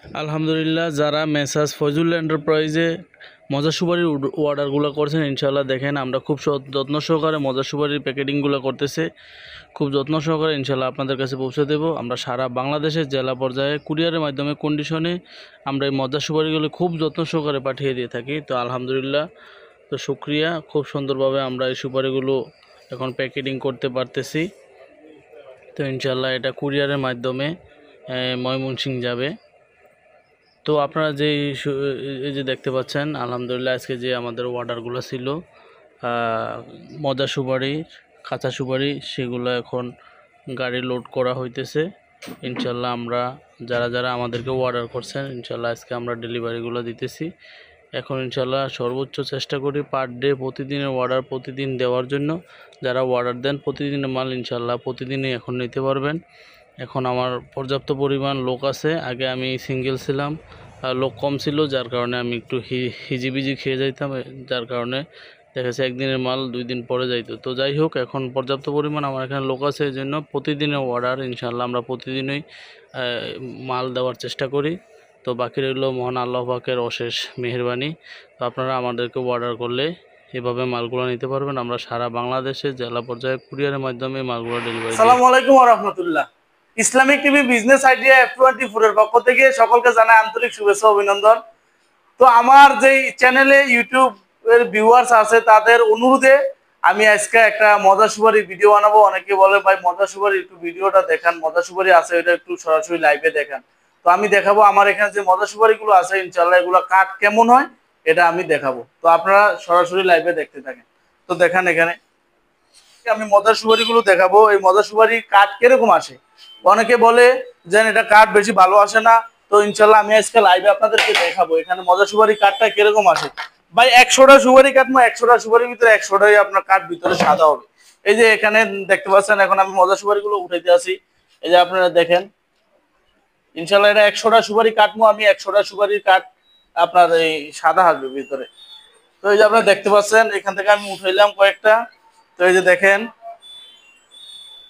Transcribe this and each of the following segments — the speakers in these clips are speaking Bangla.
আলহামদুলিল্লাহ, যারা মেসার্স ফজল এন্টারপ্রাইজে মজা সুপারির অর্ডারগুলো করছেন, ইনশাল্লাহ দেখেন আমরা খুব যত্ন সহকারে মজা সুপারির প্যাকেটিংগুলো করতেছে, খুব যত্ন সহকারে ইনশাল্লাহ আপনাদের কাছে পৌঁছে দেব। আমরা সারা বাংলাদেশের জেলা পর্যায়ে কুরিয়ারের মাধ্যমে কন্ডিশনে আমরা এই মজা সুপারিগুলো খুব যত্ন সহকারে পাঠিয়ে দিয়ে থাকি। তো আলহামদুলিল্লাহ, তো শুক্রিয়া, খুব সুন্দরভাবে আমরা এই সুপারিগুলো এখন প্যাকেটিং করতে পারতেছি। তো ইনশাল্লাহ এটা কুরিয়ারের মাধ্যমে ময়মনসিংহ যাবে। তো আপনারা এই যে দেখতে পাচ্ছেন, আলহামদুলিল্লাহ আজকে যে আমাদের অর্ডারগুলো ছিল মজা সুপারি, কাঁচা সুপারি, সেগুলো এখন গাড়ি লোড করা হইতেছে। ইনশাল্লাহ আমরা যারা আমাদেরকে অর্ডার করছেন, ইনশাল্লাহ আজকে আমরা ডেলিভারিগুলো দিতেছি। এখন ইনশাল্লাহ সর্বোচ্চ চেষ্টা করি পার ডে প্রতিদিনের অর্ডার প্রতিদিন দেওয়ার জন্য। যারা অর্ডার দেন প্রতিদিনের মাল ইনশাল্লাহ প্রতিদিনই এখন নিতে পারবেন। এখন আমার পর্যাপ্ত পরিমাণ লোক আছে। আগে আমি সিঙ্গেল ছিলাম, লোক কম ছিল, যার কারণে আমি একটু হিজিবিজি খেয়ে যাইতাম, যার কারণে দেখা যাচ্ছে একদিনের মাল 2 দিন পরে যাইতো। তো যাই হোক, এখন পর্যাপ্ত পরিমাণ আমার এখানে লোক আছে, এই জন্য প্রতিদিনের অর্ডার ইনশাল্লাহ আমরা প্রতিদিনই মাল দেওয়ার চেষ্টা করি। তো বাকি রইল মহান আল্লাহ পাকের অশেষ মেহেরবানি। তো আপনারা আমাদেরকে অর্ডার করলে এভাবে মালগুলো নিতে পারবেন। আমরা সারা বাংলাদেশে জেলা পর্যায়ে কুরিয়ারের মাধ্যমে মালগুলো ডেলিভারি। আসসালামু আলাইকুম ওয়া রাহমাতুল্লাহ। Islamic TV business idea F24 এর পক্ষ থেকে সকলকে জানাই আন্তরিক শুভেচ্ছা অভিনন্দন। তো আমার যেই চ্যানেলে ইউটিউব এর ভিউয়ার্স আছে তাদের অনুরোধে আমি আজকে একটা মজা সুপারি ভিডিও বানাবো। অনেকে বলে ভাই মজা সুপারি একটু ভিডিওটা দেখান, মজা সুপারি আছে এটা একটু সরাসরি লাইভে দেখান। তো আমি দেখাবো আমার এখানে যে মজা সুপারিগুলো আছে, ইনশাআল্লাহ এগুলো কাট কেমন হয় এটা আমি দেখাবো। তো আপনারা সরাসরি লাইভে দেখতে থাকেন। তো দেখেন এখানে আমি মজা সুপারি গুলো দেখাবো। এই মজা সুপারি কাঠ কিরকম আসে, অনেকে বলে যে এটা কাঠ বেশি ভালো আসে না। তো ইনশাল্লাহ আমি আজকে লাইভে আপনাদেরকে দেখাবো এখানে মজা সুপারি কাঠটা কিরকম আসে। ভাই 100টা সুপারি কাটবো, 100টা সুপারির ভিতরে 100টাই আপনার কাঠ ভিতরে সাদা হবে। এই যে এখানে দেখতে পাচ্ছেন, এখন আমি মজা সুপারি গুলো উঠাইতে আসি। এই যে আপনারা দেখেন, ইনশাল্লাহ এটা 100টা সুপারি কাটবো আমি, 100টা সুপারির কাঠ আপনার এই সাদা আসবে ভিতরে। তো এই যে আপনারা দেখতে পাচ্ছেন, এখান থেকে আমি উঠাইলাম কয়েকটা। তো এই যে দেখেন,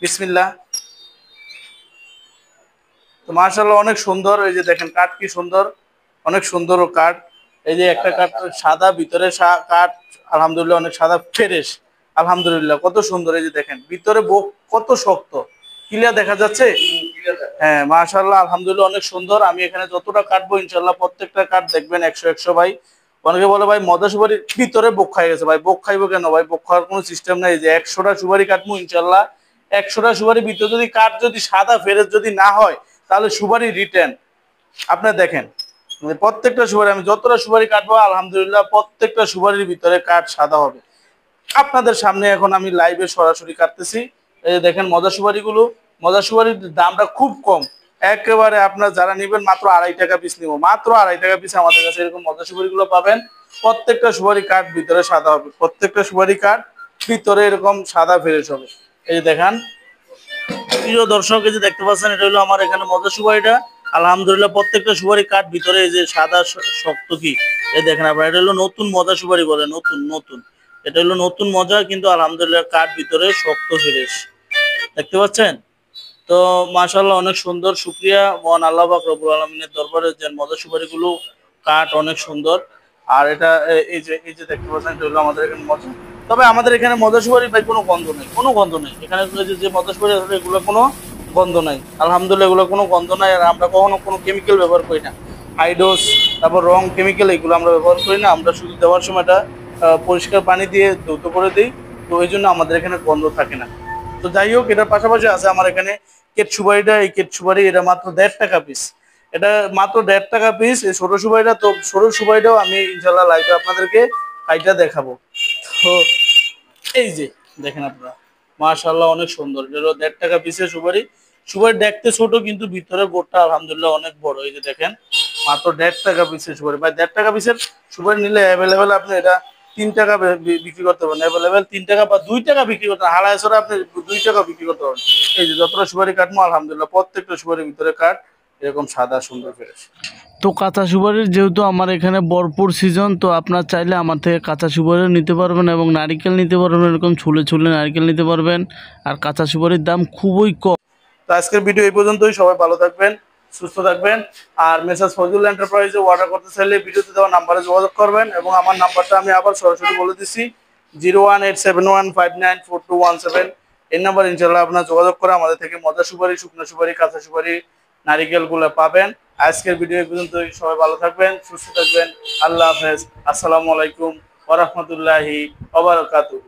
বিসমিল্লাহ। তো মাশাআল্লাহ অনেক সুন্দর। এই যে দেখেন কাঠ কি সুন্দর, অনেক সুন্দর কাঠ। এই যে একটা কাঠ সাদা, ভিতরে কাঠ আলহামদুলিল্লাহ অনেক সাদা ফ্রেশ, আলহামদুলিল্লাহ কত সুন্দর। এই যে দেখেন ভিতরে বোক কত শক্ত, ক্লিয়ার দেখা যাচ্ছে। হ্যাঁ মাশাআল্লাহ আলহামদুলিল্লাহ অনেক সুন্দর। আমি এখানে যতটা কাটবো ইনশাআল্লাহ প্রত্যেকটা কাঠ দেখবেন 100 ভাই। অনেকে বলে ভাই মজা সুপারির ভিতরে বোক খাই গেছে। ভাই বোক খাইবো কেন ভাই, বোক খাওয়ার কোনো সিস্টেম নাই। যে 100টা সুপারি কাটবো ইনশাআল্লাহ, 100টা সুপারির ভিতরে যদি কাঠ যদি সাদা ফেরেস যদি না হয় তাহলে সুপারি রিটার্ন। আপনারা দেখেন প্রত্যেকটা সুপারি আমি যতটা সুপারি কাটবো আলহামদুলিল্লাহ প্রত্যেকটা সুপারির ভিতরে কাঠ সাদা হবে। আপনাদের সামনে এখন আমি লাইভে সরাসরি কাটতেছি। এই যে দেখেন মজা সুপারি গুলো, মজা সুপারির দামটা খুব কম একেবারে। আপনার যারা নেবেন মাত্র 2.5 টাকা পিস নিব, মাত্র 2.5 টাকা পিস আমাদের কাছে এরকম মজা সুপারি গুলো পাবেন। প্রত্যেকটা সুপারি কাঠ ভিতরে সাদা হবে, প্রত্যেকটা সুপারি কাঠ ভিতরে এরকম সাদা ফ্রেশ হবে। এই যে দেখেন প্রিয় দর্শক, এই যে দেখতে পাচ্ছেন এটা হলো আমার এখানে মজা সুপারিটা। আলহামদুলিল্লাহ প্রত্যেকটা সুপারি কাঠ ভিতরে এই যে সাদা শক্ত কি, এই দেখেন আপনার এটা হলো নতুন মজা সুপারি বলে, নতুন নতুন এটা হলো নতুন মজা, কিন্তু আলহামদুলিল্লাহ কাঠ ভিতরে শক্ত ফ্রেশ দেখতে পাচ্ছেন। তো মাশাআল্লাহ অনেক সুন্দর। শুকরিয়া মহান আল্লাহ পাক রব্বুল আলামিনের দরবারে যে মজা সুপারি গুলো কাঠ অনেক সুন্দর। আর এটা এই যে দেখতে পাচ্ছেন এটা হলো আমাদের এখানে মজা। তবে আমাদের এখানে মজা সুপারি ভাই কোনো গন্ধ নেই, কোনো গন্ধ নেই এখানে। যে মজা সুপারি আছে এগুলো কোনো গন্ধ নাই, আলহামদুলিল্লাহ এগুলো কোনো গন্ধ নাই। আর আমরা কখনো কোনো কেমিক্যাল ব্যবহার করি না, হাইড্রোস তারপর রং কেমিক্যাল এগুলো আমরা ব্যবহার করি না। আমরা শুধু দেওয়ার সময় এটা পরিষ্কার পানি দিয়ে ধৌত করে দিই। তো ওই জন্য আমাদের এখানে গন্ধ থাকে না। তো যাই হোক, এটার পাশাপাশি আছে আমার এখানে কেট সুপারিটা। এই কেট সুপারি এটা মাত্র 1.5 টাকা পিস, এটা মাত্র 1.5 টাকা পিস এই ছোট সুপারিটা। তো ছোট সুপারিটাও আমি ইনশাল্লাহ লাইভে আপনাদেরকে কাইটা দেখাবো। তো এই যে দেখেন আপনারা মাশাআল্লাহ অনেক সুন্দর। এটা হলো 1.5 টাকা পিসের সুপারি। সুপারি দেখতে ছোট কিন্তু ভিতরে গোটা আলহামদুলিল্লাহ অনেক বড়। এই যে দেখেন মাত্র 1.5 টাকা পিসের সুপারি। ভাই 1.5 টাকা পিসের সুপারি নিলে অ্যাভেলেবেল আপনি এটা 3 টাকা বিক্রি করতে পারেন, অ্যাভেলেবেল 3 টাকা বা 2 টাকা বিক্রি করতে পারেন। হালায় সরে আপনি 2 টাকা বিক্রি করতে পারেন। এই যে যতটা সুপারি কাটবো আলহামদুলিল্লাহ প্রত্যেকটা সুপারির ভিতরে কাঠ এরকম সাদা সুন্দর ফ্রেশ। তো কাঁচা সুপারির যেহেতু আমার এখানে ভরপুর সিজন, তো আপনার চাইলে আমার থেকে কাঁচা সুপারিও নিতে পারবেন এবং নারিকেল নিতে পারবেন, এরকম ছুলে ছুলে নারিকেল নিতে পারবেন। আর কাঁচা সুপারির দাম খুবই কম। তো আজকের ভিডিও এই পর্যন্তই। সবাই ভালো থাকবেন, সুস্থ থাকবেন। আর মেসার্স ফজলুল এন্টারপ্রাইজে অর্ডার করতে চাইলে ভিডিওতে দেওয়া নাম্বারে যোগাযোগ করবেন, এবং আমার নাম্বারটা আমি আবার সরাসরি বলে দিচ্ছি 01871594217। এই নাম্বার ইনশাল্লাহ আপনার যোগাযোগ করে আমাদের থেকে মজা সুপারি, শুকনো সুপারি, কাঁচা সুপারি, নারিকেলগুলো পাবেন। আজকের ভিডিও পর্যন্ত, সবাই ভালো থাকবেন, সুস্থ থাকবেন। আল্লাহ হাফেজ। আসসালামু আলাইকুম ওয়া রাহমাতুল্লাহি ওয়া বারাকাতুহু।